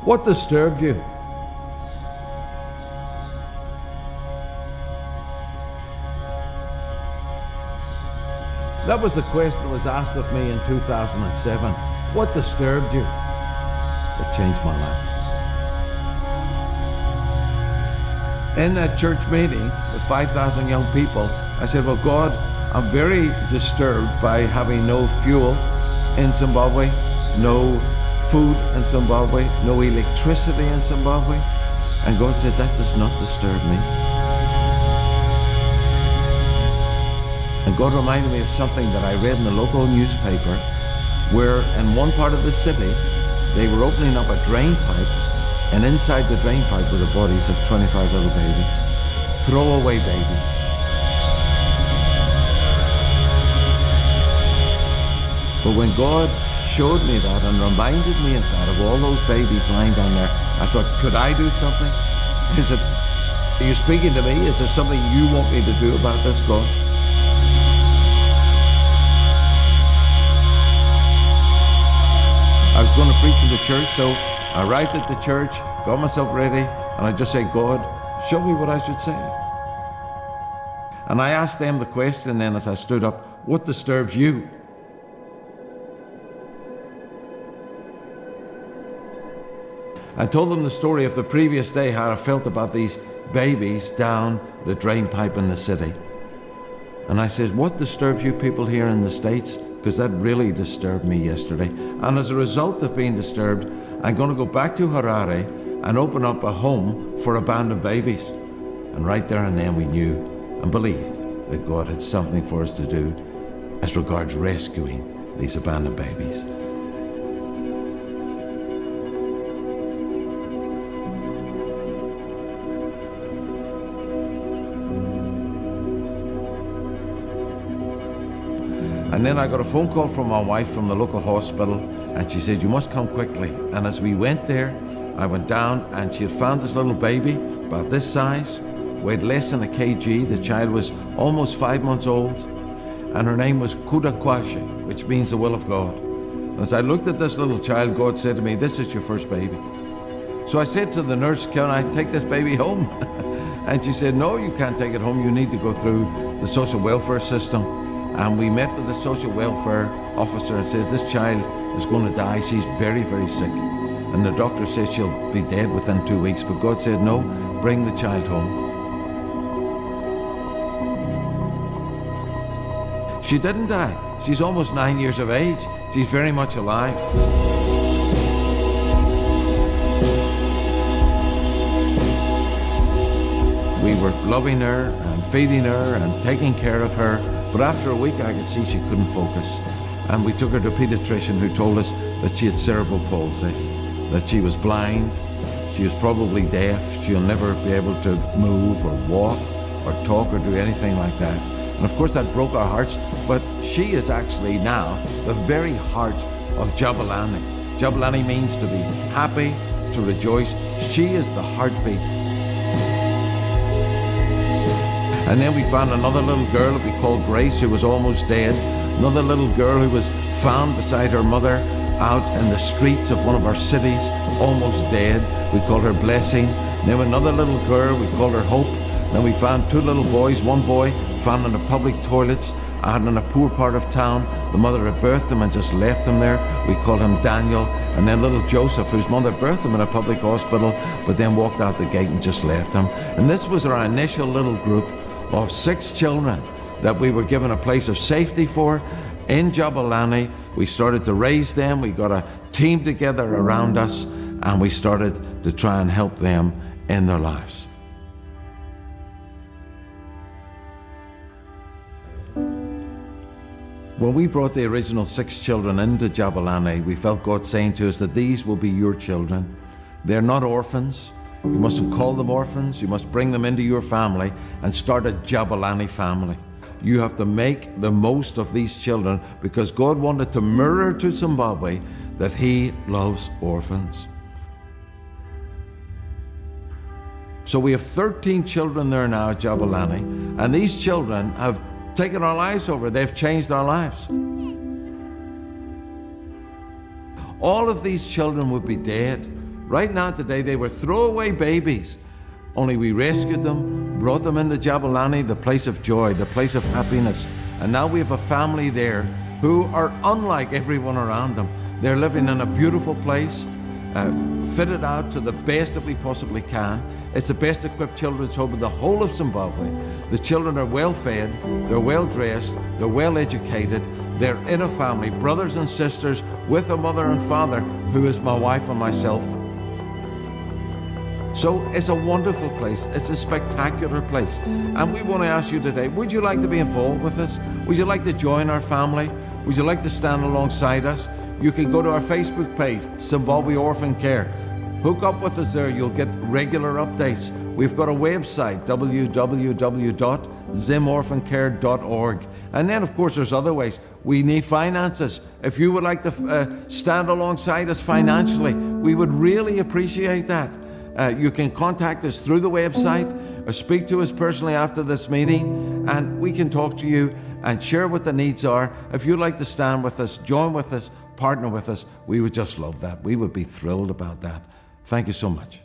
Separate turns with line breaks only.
What disturbed you? That was the question that was asked of me in 2007. What disturbed you? It changed my life. In that church meeting with 5,000 young people, I said, well, God, I'm very disturbed by having no fuel in Zimbabwe, no food in Zimbabwe, no electricity in Zimbabwe. And God said, that does not disturb me. And God reminded me of something that I read in the local newspaper, where in one part of the city, they were opening up a drain pipe, and inside the drain pipe were the bodies of 25 little babies, throwaway babies. But when God showed me that and reminded me of that, of all those babies lying down there, I thought, could I do something? Are you speaking to me? Is there something you want me to do about this, God? I was going to preach in the church, so I arrived at the church, got myself ready, and I just said, God, show me what I should say. And I asked them the question then as I stood up, what disturbs you? I told them the story of the previous day, how I felt about these babies down the drain pipe in the city. And I said, what disturbs you people here in the States? Because that really disturbed me yesterday. And as a result of being disturbed, I'm going to go back to Harare and open up a home for abandoned babies. And right there and then we knew and believed that God had something for us to do as regards rescuing these abandoned babies. And then I got a phone call from my wife from the local hospital, and she said, you must come quickly. And as we went there, I went down and she had found this little baby, about this size, weighed less than a kg. The child was almost 5 months old, and her name was Kudakwashe, which means the will of God. And as I looked at this little child, God said to me, this is your first baby. So I said to the nurse, can I take this baby home? And she said, no, you can't take it home. You need to go through the social welfare system. And we met with the social welfare officer and says, this child is going to die. She's very, very sick. And the doctor says she'll be dead within 2 weeks. But God said, no, bring the child home. She didn't die. She's almost 9 years of age. She's very much alive. We were loving her and feeding her and taking care of her. But after a week, I could see she couldn't focus. And we took her to a pediatrician who told us that she had cerebral palsy, that she was blind, she was probably deaf, she'll never be able to move or walk or talk or do anything like that. And of course that broke our hearts, but she is actually now the very heart of Jabulani. Jabulani means to be happy, to rejoice. She is the heartbeat. And then we found another little girl that we called Grace, who was almost dead. Another little girl who was found beside her mother out in the streets of one of our cities, almost dead. We called her Blessing. Then another little girl, we called her Hope. Then we found two little boys. One boy found in the public toilets out in a poor part of town. The mother had birthed him and just left him there. We called him Daniel. And then little Joseph, whose mother birthed him in a public hospital, but then walked out the gate and just left him. And this was our initial little group of 6 children that we were given a place of safety for in Jabulani. We started to raise them. We got a team together around us, and we started to try and help them in their lives. When we brought the original 6 children into Jabulani, we felt God saying to us that these will be your children. They're not orphans. You mustn't call them orphans. You must bring them into your family and start a Jabulani family. You have to make the most of these children, because God wanted to mirror to Zimbabwe that He loves orphans. So we have 13 children there now at Jabulani, and these children have taken our lives over. They've changed our lives. All of these children would be dead Right now today, they were throwaway babies. Only we rescued them, brought them into Jabulani, the place of joy, the place of happiness. And now we have a family there who are unlike everyone around them. They're living in a beautiful place, fitted out to the best that we possibly can. It's the best equipped children's home in the whole of Zimbabwe. The children are well fed, they're well dressed, they're well educated, they're in a family, brothers and sisters, with a mother and father who is my wife and myself. So it's a wonderful place, it's a spectacular place. And we want to ask you today, would you like to be involved with us? Would you like to join our family? Would you like to stand alongside us? You can go to our Facebook page, Zimbabwe Orphan Care. Hook up with us there, you'll get regular updates. We've got a website, www.zimorphancare.org. And then of course there's other ways. We need finances. If you would like to stand alongside us financially, we would really appreciate that. You can contact us through the website or speak to us personally after this meeting, and we can talk to you and share what the needs are. If you'd like to stand with us, join with us, partner with us, we would just love that. We would be thrilled about that. Thank you so much.